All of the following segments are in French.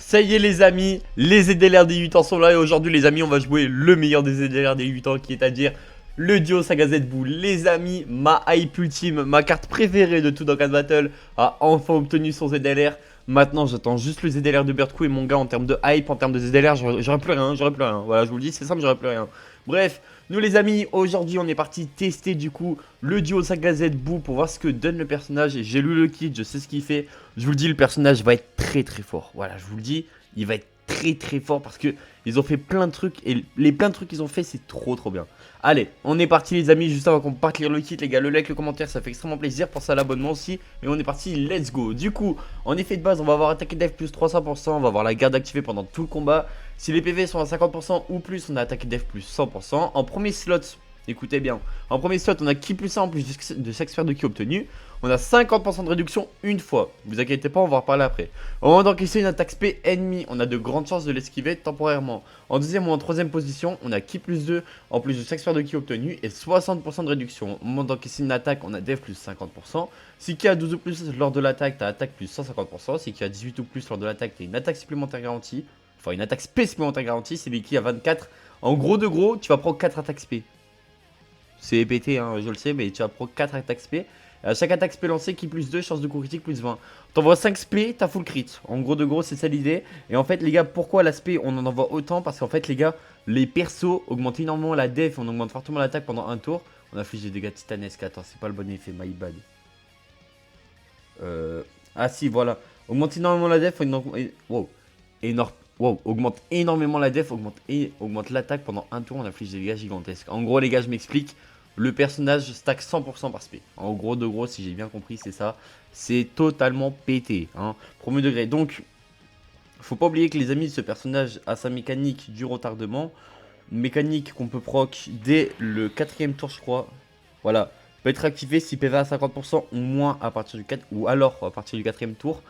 Ça y est les amis, les ZDLR des 8 ans sont là et aujourd'hui les amis on va jouer le meilleur des ZDLR des 8 ans qui est à dire le duo Saga Z-Boo. Les amis, ma hype ultime, ma carte préférée de tout Dokkan Battle a enfin obtenu son ZDLR. Maintenant j'attends juste le ZDLR de Birdcrew et mon gars en termes de hype, en termes de ZDLR j'aurais plus rien, Voilà je vous le dis c'est simple, j'aurais plus rien. Bref, nous les amis, aujourd'hui on est parti tester du coup le duo Saga Z-Boo pour voir ce que donne le personnage. J'ai lu le kit, je sais ce qu'il fait. Je vous le dis, le personnage va être très fort. Voilà, je vous le dis, il va être très fort parce que ils ont fait plein de trucs et les plein de trucs qu'ils ont fait c'est trop bien. Allez, on est parti les amis, juste avant qu'on parte lire le kit les gars, le like, le commentaire, ça fait extrêmement plaisir, pensez à l'abonnement aussi et on est parti, let's go. Du coup, en effet de base, on va avoir attaqué def plus 300%, on va avoir la garde activée pendant tout le combat. Si les PV sont à 50% ou plus, on a attaqué def plus 100%. En premier slot, écoutez bien, en premier slot, on a ki plus 1 en plus de chaque sphère de ki obtenu. On a 50% de réduction une fois. Vous inquiétez pas, on va en reparler après. Au moment d'encaisser une attaque spé ennemie, on a de grandes chances de l'esquiver temporairement. En deuxième ou en troisième position, on a ki plus 2 en plus de chaque sphère de ki obtenu et 60% de réduction. Au moment d'encaisser une attaque, on a def plus 50%. Si ki a 12 ou plus lors de l'attaque, t'as attaque plus 150%. Si ki a 18 ou plus lors de l'attaque, t'as une attaque supplémentaire garantie. Enfin, une attaque spé supplémentaire garantie. Si les ki a 24, en gros de gros, tu vas prendre 4 attaques spé. C'est pété, hein, je le sais, mais tu vas prendre 4 attaques spé. À chaque attaque spé lancée, qui plus 2, chance de coup critique plus 20. T'envoies 5 spé, t'as full crit. En gros de gros, c'est ça l'idée. Et en fait, les gars, pourquoi la spé on en envoie autant? Parce qu'en fait, les gars, les persos augmentent énormément la def, on augmente fortement l'attaque pendant un tour. On inflige des dégâts titanesques. Attends, c'est pas le bon effet, my bad. Ah si, voilà. Augmente énormément la def, augmente énormément la def, augmente l'attaque pendant un tour, on inflige des dégâts gigantesques. En gros, les gars, je m'explique. Le personnage stack 100% par spé. En gros de gros, si j'ai bien compris, c'est ça. C'est totalement pété, hein. Premier degré. Donc, faut pas oublier que les amis, ce personnage a sa mécanique du retardement. Mécanique qu'on peut proc dès le 4ème tour, je crois. Voilà. Peut être activé si PV à 50% ou moins à partir du 4 ou alors à partir du 4ème tour.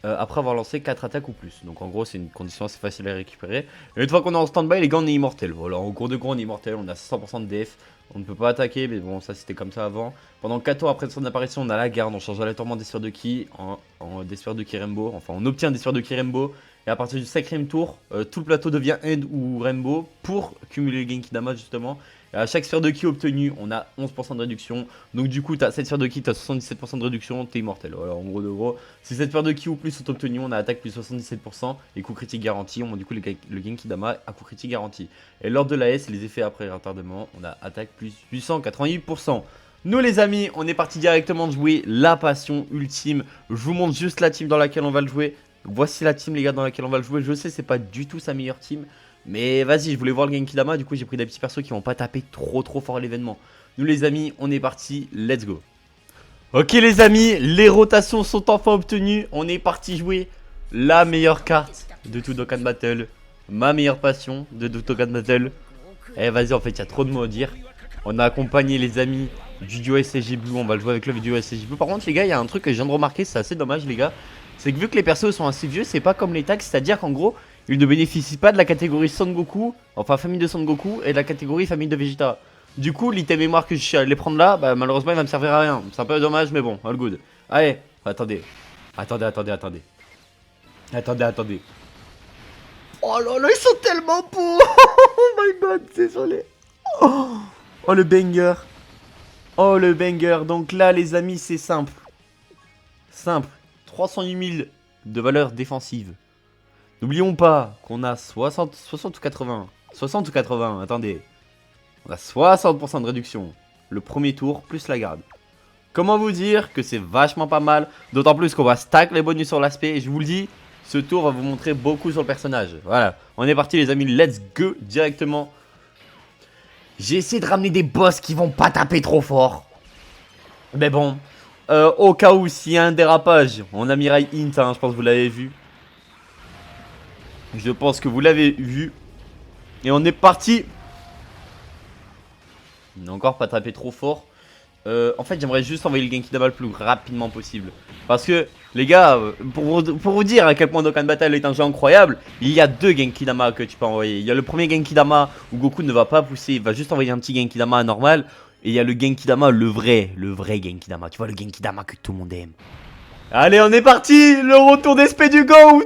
Après avoir lancé 4 attaques ou plus. Donc en gros c'est une condition assez facile à récupérer. Et une fois qu'on est en stand-by les gars on est immortel. Voilà, en cours de gros on est immortel, on a 100% de def. On ne peut pas attaquer mais bon ça c'était comme ça avant. Pendant 4 tours après son apparition on a la garde, on change aléatoirement des sphères de ki en des sphères de ki Rainbow. Enfin on obtient des sphères de ki Rainbow. Et à partir du 5ème tour, tout le plateau devient End ou Rainbow pour cumuler le Genki Dama justement. Et à chaque sphère de ki obtenue, on a 11% de réduction. Donc du coup, tu as 7 sphères de ki, tu as 77% de réduction, t'es immortel. Voilà, en gros de gros. Si 7 sphères de ki ou plus sont obtenues, on a attaque plus 77% et coup critique garanti. Du coup, le Genki Dama a coup critique garanti. Et lors de la S, les effets après retardement, on a attaque plus 888%. Nous les amis, on est parti directement de jouer la passion ultime. Je vous montre juste la team dans laquelle on va le jouer. Voici la team les gars dans laquelle on va le jouer. Je sais c'est pas du tout sa meilleure team. Mais vas-y je voulais voir le Genki Dama. Du coup j'ai pris des petits persos qui vont pas taper trop fort à l'événement. Nous les amis on est parti. Let's go. Ok les amis, les rotations sont enfin obtenues. On est parti jouer la meilleure carte de tout Dokkan Battle. Ma meilleure passion de tout Dokkan Battle. Eh vas-y en fait il y a trop de mots à dire. On a accompagné les amis du duo SSJ Blue. On va le jouer avec le duo SSJ Blue. Par contre les gars il y a un truc que je viens de remarquer. C'est assez dommage les gars. C'est que vu que les persos sont assez vieux, c'est pas comme les tags, c'est-à-dire qu'en gros, ils ne bénéficient pas de la catégorie Son Goku, enfin famille de Son Goku, et de la catégorie famille de Vegeta. Du coup, l'item mémoire que je suis allé prendre là, bah malheureusement il va me servir à rien. C'est un peu dommage, mais bon, all good. Allez, attendez. Attendez. Oh là là, ils sont tellement beaux. Oh my god, désolé. Oh le banger. Oh le banger. Donc là les amis, c'est simple. 308 000 de valeur défensive. N'oublions pas qu'on a 60 ou 80. 60 ou 80, attendez. On a 60% de réduction. Le premier tour, plus la garde. Comment vous dire que c'est vachement pas mal. D'autant plus qu'on va stack les bonus sur l'aspect. Et je vous le dis, ce tour va vous montrer beaucoup sur le personnage. Voilà, on est parti les amis, let's go directement. J'ai essayé de ramener des boss qui vont pas taper trop fort. Mais bon... au cas où s'il y a un dérapage, on a Mirai Int, hein, je pense que vous l'avez vu. Je pense que vous l'avez vu. Et on est parti. Il n'a encore pas tapé trop fort. En fait j'aimerais juste envoyer le Genki Dama le plus rapidement possible. Parce que les gars, pour vous dire à quel point Dokkan Battle est un jeu incroyable, il y a 2 Genki Dama que tu peux envoyer. Il y a le premier Genki Dama où Goku ne va pas pousser, il va juste envoyer un petit Genki Dama normal. Et il y a le Genki Dama, le vrai Genki Dama. Tu vois, le Genki Dama que tout le monde aime. Allez, on est parti. Le retour d'esprit du GOAT.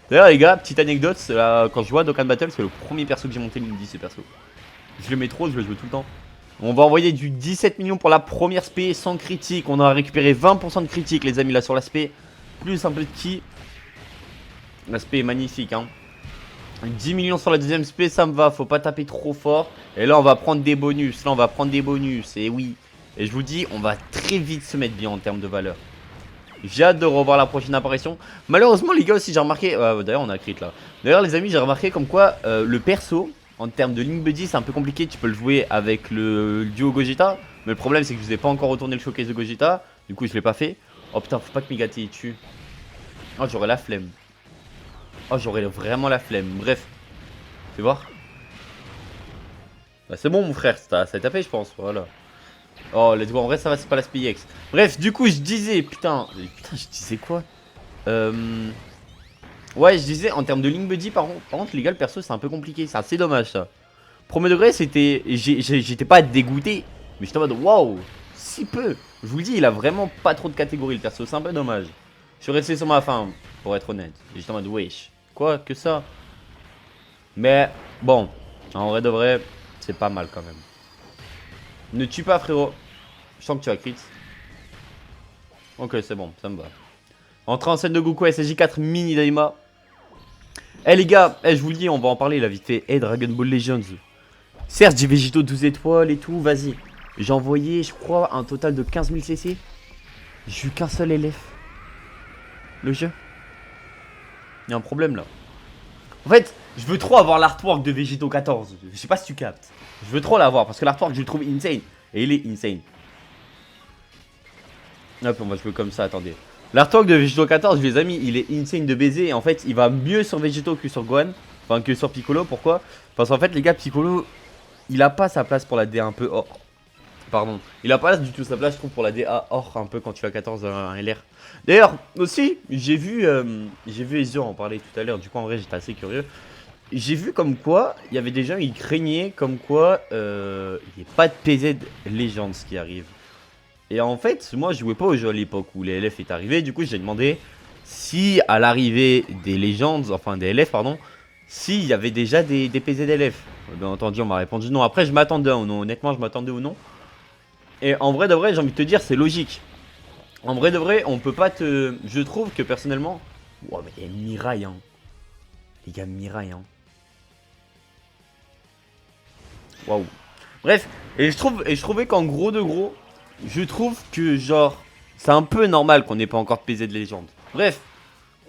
D'ailleurs les gars, petite anecdote, quand je joue à Dokkan Battle, c'est le premier perso que j'ai monté l'Indy, ce perso. Je le mets trop, je le joue tout le temps. On va envoyer du 17 millions pour la première spé sans critique. On a récupéré 20% de critique les amis là sur l'aspect. Plus un peu de ki. L'aspect est magnifique hein. 10 millions sur la deuxième spé, ça me va, faut pas taper trop fort. Et là on va prendre des bonus, et oui. Et je vous dis, on va très vite se mettre bien en termes de valeur. J'ai hâte de revoir la prochaine apparition. Malheureusement les gars aussi j'ai remarqué, d'ailleurs on a crit là. D'ailleurs les amis j'ai remarqué comme quoi le perso, en termes de Link Buddy c'est un peu compliqué. Tu peux le jouer avec le duo Gogeta. Mais le problème c'est que je vous ai pas encore retourné le showcase de Gogeta. Du coup je l'ai pas fait. Oh putain faut pas que Migati il tue. Oh j'aurais la flemme. Oh j'aurais vraiment la flemme. Bref. Fais voir. Bah, c'est bon mon frère, ça a tapé je pense. Voilà. Oh let's go, en vrai ça va, c'est pas la SPX. Bref du coup je disais, putain je disais quoi ouais je disais en termes de Link Buddy par contre les gars le perso c'est un peu compliqué. C'est assez dommage ça. Premier degré c'était, j'étais pas dégoûté. Mais j'étais en mode waouh, si peu. Je vous le dis il a vraiment pas trop de catégories le perso, c'est un peu dommage. Je suis resté sur ma fin pour être honnête. J'étais en mode wesh, quoi que ça. Mais bon, en vrai de vrai c'est pas mal quand même. Ne tue pas frérot. Je sens que tu as crit. Ok c'est bon, ça me va. Entrée en scène de Goku SSJ4 mini Daima. Eh les gars, je vous le dis, on va en parler là vite fait. Dragon Ball Legends. Certes j'ai Végéto 12 étoiles et tout, vas-y. J'ai envoyé je crois un total de 15 000 CC. J'ai eu qu'un seul LF. Le jeu. Il y a un problème là. En fait, je veux trop avoir l'artwork de Végéto 14. Je sais pas si tu captes. Je veux trop l'avoir parce que l'artwork je le trouve insane. Et il est insane. Hop, on va jouer comme ça, attendez. L'artwork de Végéto 14, les amis, il est insane de baiser. Et en fait, il va mieux sur Végéto que sur Gohan. Enfin, que sur Piccolo. Pourquoi? Parce qu'en fait, les gars, Piccolo, il a pas sa place pour la DA un peu or. Pardon. Il a pas du tout sa place, je trouve, pour la DA or un peu quand tu as 14 un LR. D'ailleurs, aussi, j'ai vu Ezio en parler tout à l'heure. Du coup, en vrai, j'étais assez curieux. J'ai vu comme quoi, il y avait des gens qui craignaient comme quoi il n'y ait pas de PZ Legends qui arrive. Et en fait, moi je jouais pas au jeu à l'époque où les LF est arrivé. Du coup, j'ai demandé si à l'arrivée des Legends, enfin des LF, pardon, s'il y avait déjà des PZ LF. Bien entendu, on m'a répondu non. Après, je m'attendais au non. Honnêtement, je m'attendais au non. Et en vrai de vrai, j'ai envie de te dire, c'est logique. En vrai de vrai, on peut pas te. Je trouve que personnellement. Wow, mais il y a Mirai, hein. Les gars, Mirai, hein. Waouh. Bref, et je trouvais qu'en gros de gros, je trouve que genre, c'est un peu normal qu'on n'ait pas encore de PZ de légende. Bref,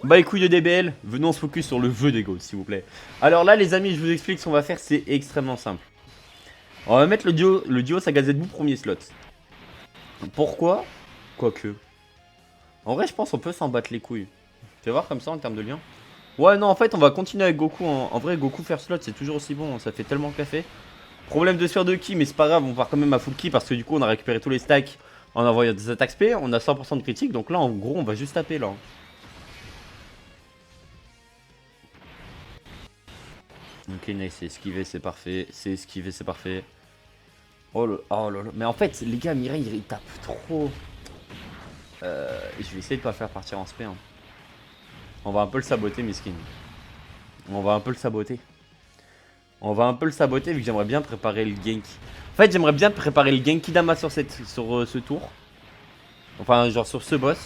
bah les couilles de DBL, venons se focus sur le vœu des goats s'il vous plaît. Alors là les amis, je vous explique ce qu'on va faire, c'est extrêmement simple. On va mettre le duo Saga Zetbu premier slot. Pourquoi? Quoique. En vrai je pense qu'on peut s'en battre les couilles. Tu vas voir comme ça en termes de lien. Ouais non en fait on va continuer avec Goku. En vrai Goku faire slot c'est toujours aussi bon, ça fait tellement café. Problème de sphère de ki, mais c'est pas grave, on part quand même à full ki parce que du coup on a récupéré tous les stacks en envoyant des attaques spé, on a 100% de critique, donc là en gros on va juste taper là. Ok nice, c'est esquivé, c'est parfait, c'est esquivé, c'est parfait. Oh là là, mais en fait les gars, Mirai il tape trop. Je vais essayer de pas faire partir en spé. Hein. On va un peu le saboter miskin. On va un peu le saboter. On va un peu le saboter vu que j'aimerais bien préparer le gank. En fait, j'aimerais bien préparer le Genki Dama sur ce tour. Enfin, genre sur ce boss.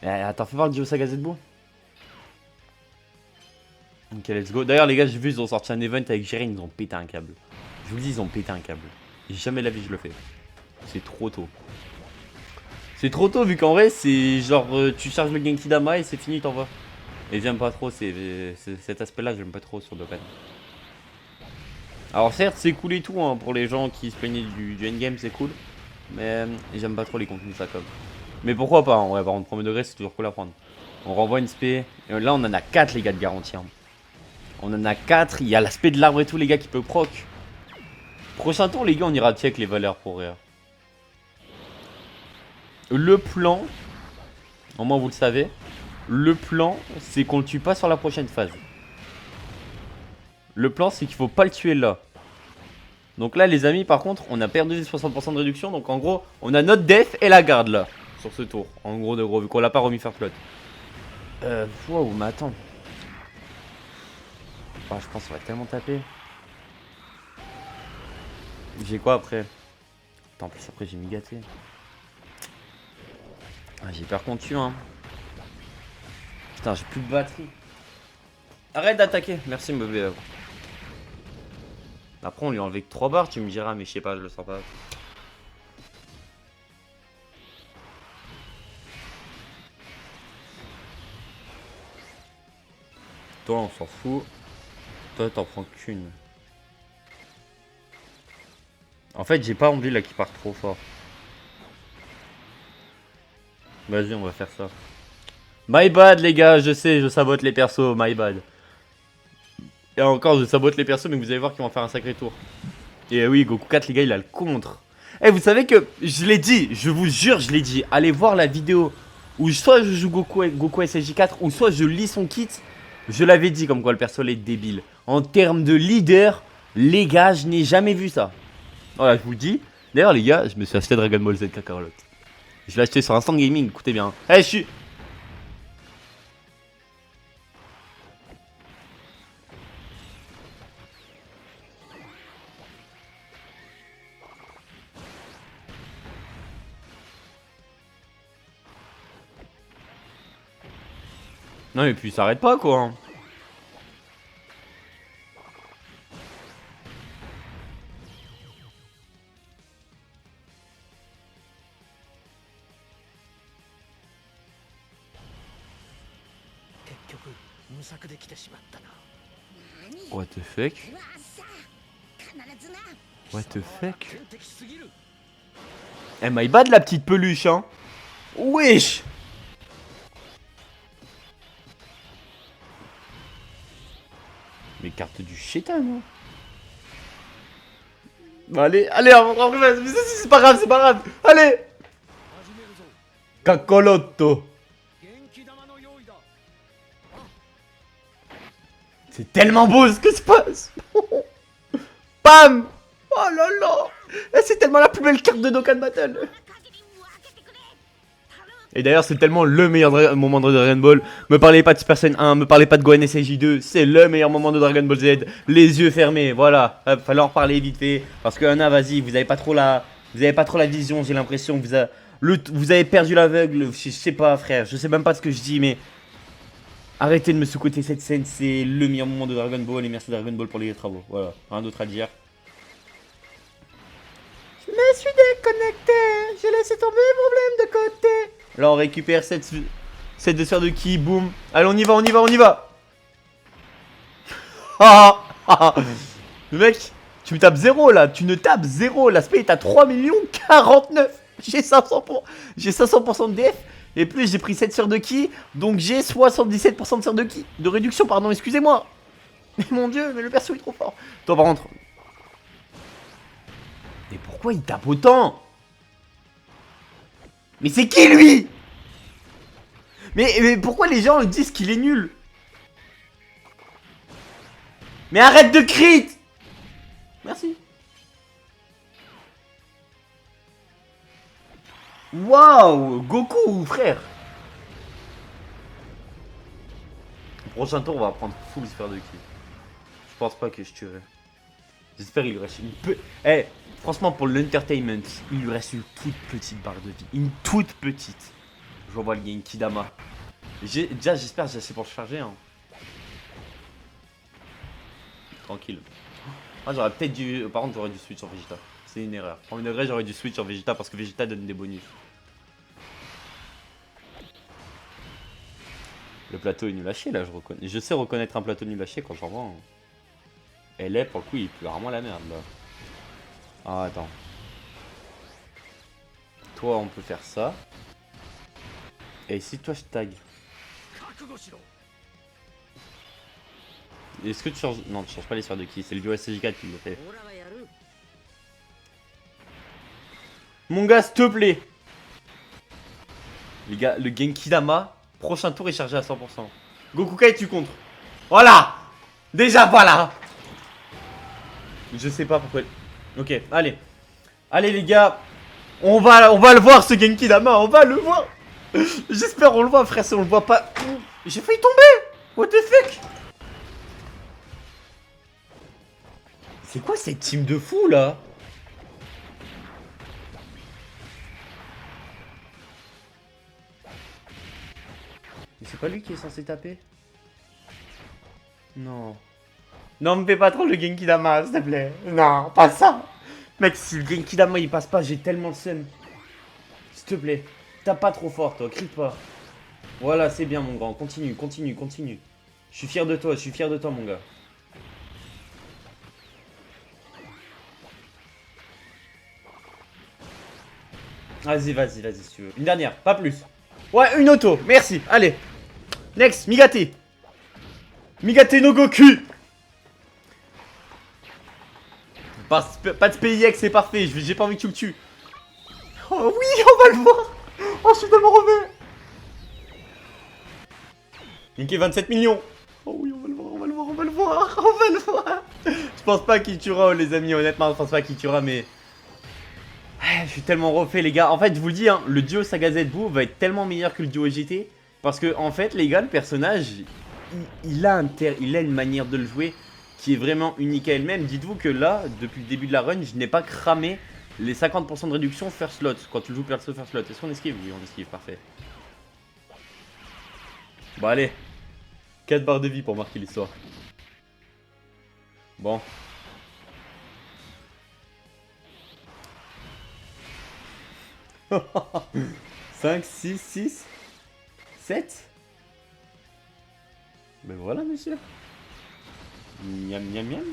Attends, fais voir le Dio Saga Zetbu. Ok, let's go. D'ailleurs, les gars, j'ai vu, ils ont sorti un event avec Jiren, ils ont pété un câble. Je vous le dis, ils ont pété un câble. Jamais la vie, je le fais. C'est trop tôt. C'est trop tôt, vu qu'en vrai, c'est genre, tu charges le Genki Dama et c'est fini, t'envoies. Et j'aime pas trop, cet aspect-là, j'aime pas trop sur Dokkan. Alors certes c'est cool et tout hein, pour les gens qui se plaignaient du endgame c'est cool. Mais j'aime pas trop les contenus ça comme. Mais pourquoi pas en vrai, par contre premier degré c'est toujours cool à prendre. On renvoie une spé. Et là on en a 4 les gars de garantie. Hein. On en a 4, il y a l'aspect de l'arbre et tout les gars qui peut proc. Prochain tour les gars on ira check les valeurs pour rire. Le plan, au moins vous le savez, le plan c'est qu'on le tue pas sur la prochaine phase. Le plan c'est qu'il faut pas le tuer là. Donc là les amis par contre on a perdu 60% de réduction. Donc en gros on a notre def et la garde là. Sur ce tour. En gros de gros vu qu'on l'a pas remis faire flotte. Wow, mais attends. Ah, je pense qu'on va tellement taper. J'ai quoi après? Attends, en plus après j'ai mis gâté. Ah, j'ai peur qu'on tue, hein. Putain, j'ai plus de batterie. Arrête d'attaquer. Merci, mauvais. Après, on lui a enlevé que 3 barres, tu me diras, mais je sais pas, je le sens pas. Toi, on s'en fout. Toi, t'en prends qu'une. En fait, j'ai pas envie là qu'il parte trop fort. Vas-y, on va faire ça. My bad, les gars, je sais, je sabote les persos, my bad. Et encore, je sabote les persos, mais vous allez voir qu'ils vont faire un sacré tour. Et oui, Goku 4, les gars, il a le contre. Eh, vous savez que, je l'ai dit, je vous jure, je l'ai dit. Allez voir la vidéo où soit je joue Goku SSJ4, ou soit je lis son kit. Je l'avais dit comme quoi le perso est débile. En termes de leader, les gars, je n'ai jamais vu ça. Voilà, je vous le dis. D'ailleurs, les gars, je me suis acheté Dragon Ball Z Kakarot. Je l'ai acheté sur Instant Gaming, écoutez bien. Eh, je suis... Non, mais puis il s'arrête pas, quoi. Hein. What the fuck? What the fuck? Eh, my bad, la petite peluche, hein. Wesh. Mais carte du chétan, hein. Allez, allez, c'est pas grave, c'est pas grave. Allez. Kakolotto. C'est tellement beau ce que se passe. Bam. Oh là là. C'est tellement la plus belle carte de Dokkan Battle. Et d'ailleurs, c'est tellement le meilleur moment de Dragon Ball. Me parlez pas de Super Saiyan 1, me parlez pas de Gohan SSJ2. C'est le meilleur moment de Dragon Ball Z. Les yeux fermés, voilà. Fallait en parler vite fait. Parce que Anna, vas-y, vous avez pas trop la vision. J'ai l'impression que vous avez perdu l'aveugle. Je sais pas, frère. Je sais même pas ce que je dis, mais arrêtez de me sous-côté cette scène. C'est le meilleur moment de Dragon Ball. Et merci Dragon Ball pour les travaux. Voilà, rien d'autre à dire. Je me suis déconnecté. J'ai laissé tomber mes problèmes de côté. Là, on récupère cette de sphère de ki, boum. Allez, on y va, on y va, on y va. Ah, ah, ah. Le mec, tu me tapes 0 là, tu ne tapes 0. L'aspect est à 3 49. J'ai 500% de DF. Et plus, j'ai pris 7 sphères de ki. Donc, j'ai 77% de sphères de ki. De réduction, pardon, excusez-moi. Mais mon dieu, mais le perso est trop fort. Toi, par contre. Mais pourquoi il tape autant? Mais c'est qui lui? mais pourquoi les gens disent qu'il est nul? Mais arrête de crit. Merci. Waouh, Goku, frère. Au prochain tour, on va prendre full sphère de ki. Je pense pas que je tuerai. J'espère qu'il lui reste une peu. Eh, franchement, pour l'entertainment, il lui reste une toute petite barre de vie. Une toute petite. Je vois le Genki Dama. Déjà, j'espère que j'ai assez pour le charger. Hein. Tranquille. Ah, j'aurais peut-être dû. Par contre, j'aurais dû switch sur Vegeta. C'est une erreur. En une vraie, j'aurais dû switch sur Vegeta parce que Vegeta donne des bonus. Le plateau est nul à chier là, je reconnais. Je sais reconnaître un plateau nul à chier quand j'en vois. Hein. Elle est, pour le coup, il pleut vraiment la merde là. Ah, attends. Toi, on peut faire ça. Et ici, toi, je tag. Est-ce que tu changes... Non, tu changes pas les sphères de ki. C'est le vieux SSJ4 qui le fait. Mon gars, s'il te plaît. Les gars, le Genki Dama, prochain tour est chargé à 100%. Goku Kai, tu contre. Voilà. Déjà, voilà. Je sais pas pourquoi... Ok, allez. Allez, les gars. On va le voir, ce Genki Dama. On va le voir. J'espère on le voit, frère. Si on le voit pas... J'ai failli tomber. What the fuck? C'est quoi cette team de fous là? Mais c'est pas lui qui est censé taper? Non. Non, me fais pas trop le Genki Dama, s'il te plaît. Non, pas ça. Mec, si le Genki Dama il passe pas, j'ai tellement le seum. S'il te plaît. Tape pas trop fort, toi. Crie pas. Voilà, c'est bien, mon grand. Continue, continue, continue. Je suis fier de toi, mon gars. Vas-y, vas-y, vas-y, si tu veux. Une dernière, pas plus. Ouais, une auto, merci. Allez. Next, Migate. Migate no Goku. Pas de PIX, c'est parfait. J'ai pas envie que tu me tues. Oh oui, on va le voir. Oh, je suis tellement revenu. Niqué 27 millions. Oh oui, on va le voir, on va le voir, on va le voir, on va le voir. Je pense pas qu'il tuera, les amis, honnêtement, je pense pas qu'il tuera, mais... Je suis tellement refait, les gars. En fait, je vous le dis, hein, le duo Saga Z-Boo va être tellement meilleur que le duo GT. Parce que, en fait, les gars, le personnage, il a une manière de le jouer qui est vraiment unique à elle-même. Dites-vous que là, depuis le début de la run, je n'ai pas cramé les 50% de réduction first slot. Quand tu joues perso first slot. Est-ce qu'on esquive? Oui, on esquive, parfait. Bon, allez. 4 barres de vie pour marquer l'histoire. Bon. Cinq, 6, 6, 7. Ben voilà, monsieur. Miam, miam, miam.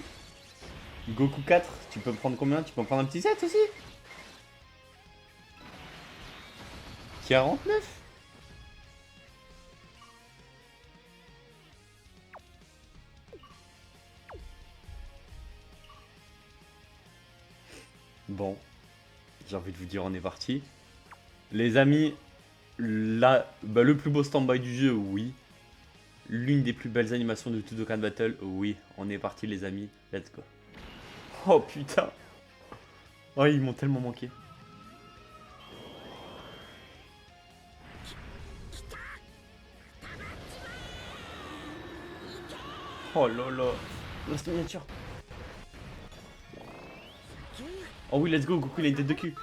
Goku 4, tu peux me prendre combien? Tu peux me prendre un petit 7 aussi? 49. Bon, j'ai envie de vous dire, on est parti. Les amis, là, bah, le plus beau stand-by du jeu, oui. L'une des plus belles animations de tout Dokkan Battle, oui. On est parti, les amis. Let's go. Oh putain. Oh, ils m'ont tellement manqué. Oh là là. Last miniature. Oh oui, let's go, Goku, il a une tête de cul.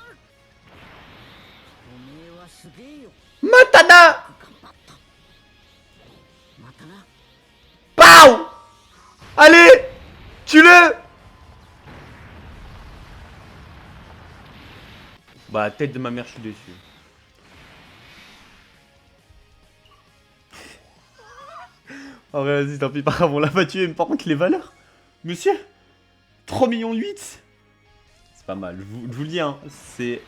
Matana. Pow. Allez, tue-le. Bah, tête de ma mère, je suis déçu. Oh, vas-y, tant pis, pas grave, on l'a pas tué, mais par contre, les valeurs. Monsieur 3 millions 8. C'est pas mal, je vous le dis, hein, c'est...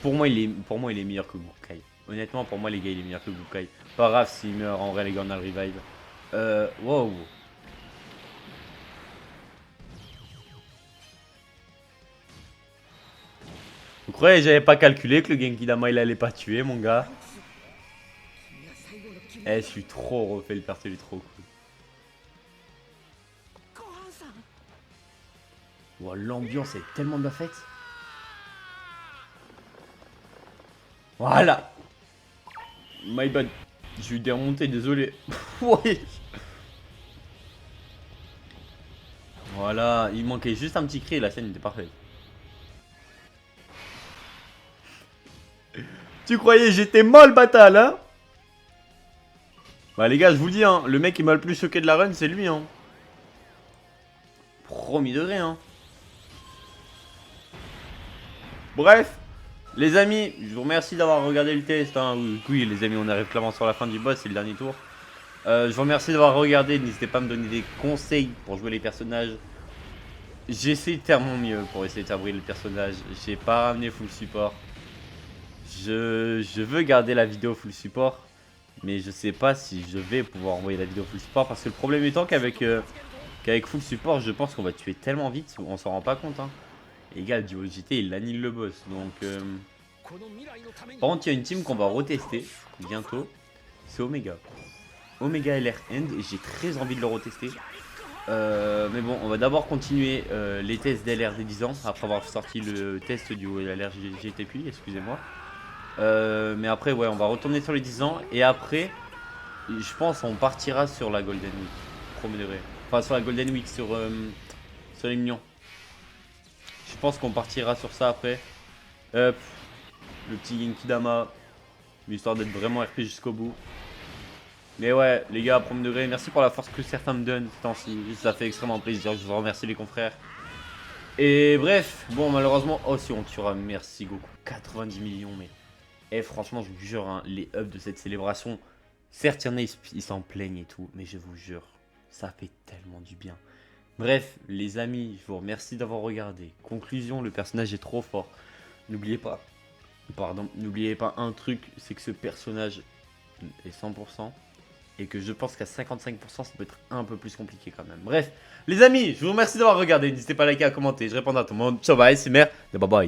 Pour moi, il est meilleur que Gokai. Honnêtement, pour moi, les gars, il est meilleur que Gokai. Pas grave s'il meurt, en vrai, les gars, on a le revive. Wow. Vous croyez que j'avais pas calculé que le Genki Dama, il allait pas tuer, mon gars? Eh, je suis trop refait, le perso, il est trop cool. Wow, l'ambiance est tellement bien faite. Voilà. My bad. J'ai eu des remontées, désolé. Oui. Voilà, il manquait juste un petit cri et la scène était parfaite. Tu croyais j'étais molle, bâtard, hein? Bah les gars, je vous le dis, hein, le mec qui m'a le plus choqué de la run, c'est lui, hein. Premier degré, hein. Bref, les amis, je vous remercie d'avoir regardé le test, hein. Oui, les amis, on arrive clairement sur la fin du boss, c'est le dernier tour. Je vous remercie d'avoir regardé, n'hésitez pas à me donner des conseils pour jouer les personnages. J'essaie de faire mon mieux pour essayer de faire briller le personnage. J'ai pas ramené full support. Je veux garder la vidéo full support, mais je sais pas si je vais pouvoir envoyer la vidéo full support parce que le problème étant qu'avec full support, je pense qu'on va tuer tellement vite, on s'en rend pas compte, hein. Et gars, du OGT, il annule le boss, donc... Par contre, il y a une team qu'on va retester bientôt, c'est Omega. Omega LR End, et j'ai très envie de le retester. Mais bon, on va d'abord continuer les tests d'LR des 10 ans, après avoir sorti le test du LR GTP, excusez-moi. Mais après, ouais, on va retourner sur les 10 ans, et après, je pense on partira sur la Golden Week. Premier degré. Enfin, sur la Golden Week, sur les millions. Je pense qu'on partira sur ça après. Hop, le petit Genki Dama. Histoire d'être vraiment RP jusqu'au bout. Mais ouais, les gars, premier degré, merci pour la force que certains me donnent ce temps-ci. Ça fait extrêmement plaisir. Je vous remercie, les confrères. Et bref, bon, malheureusement. Oh, si on tuera, merci Goku. 90 millions, mais. Eh, franchement, je vous jure, hein, les hubs de cette célébration. Certes, il y en a, ils s'en plaignent et tout. Mais je vous jure, ça fait tellement du bien. Bref, les amis, je vous remercie d'avoir regardé. Conclusion, le personnage est trop fort. N'oubliez pas, pardon, n'oubliez pas un truc, c'est que ce personnage est 100%. Et que je pense qu'à 55%, ça peut être un peu plus compliqué quand même. Bref, les amis, je vous remercie d'avoir regardé. N'hésitez pas à liker, à commenter. Je réponds à tout le monde. Ciao, bye, c'est mère. Bye bye.